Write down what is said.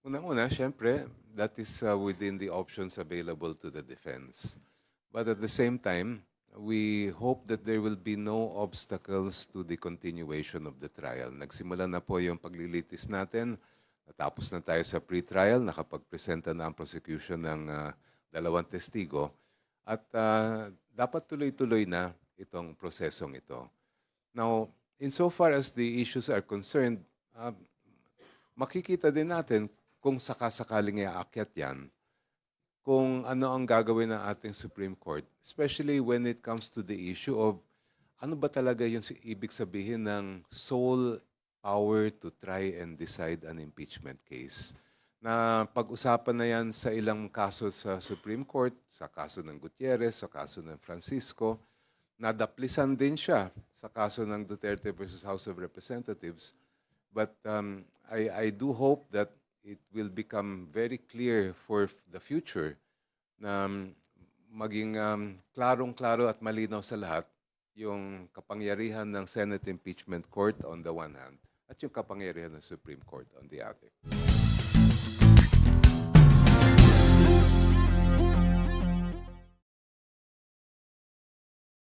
Unang-una, siyempre, that is within the options available to the defense. But at the same time, we hope that there will be no obstacles to the continuation of the trial. Nagsimula na po yung paglilitis natin. Natapos na tayo sa pre-trial, nakapag-presenta na ang prosecution ng dalawang testigo. At dapat tuloy-tuloy na itong prosesong ito. Now, insofar as the issues are concerned, makikita din natin kung sakasakaling iaakyat yan, kung ano ang gagawin ng ating Supreme Court, especially when it comes to the issue of ano ba talaga yung ibig sabihin ng sole power to try and decide an impeachment case. Na pag-usapan na yan sa ilang kaso sa Supreme Court, sa kaso ng Gutierrez, sa kaso ng Francisco, nadaplisan din siya sa kaso ng Duterte versus House of Representatives. But I do hope that it will become very clear for the future na maging klarong-klaro at malinaw sa lahat yung kapangyarihan ng Senate Impeachment Court on the one hand at yung kapangyarihan ng Supreme Court on the other.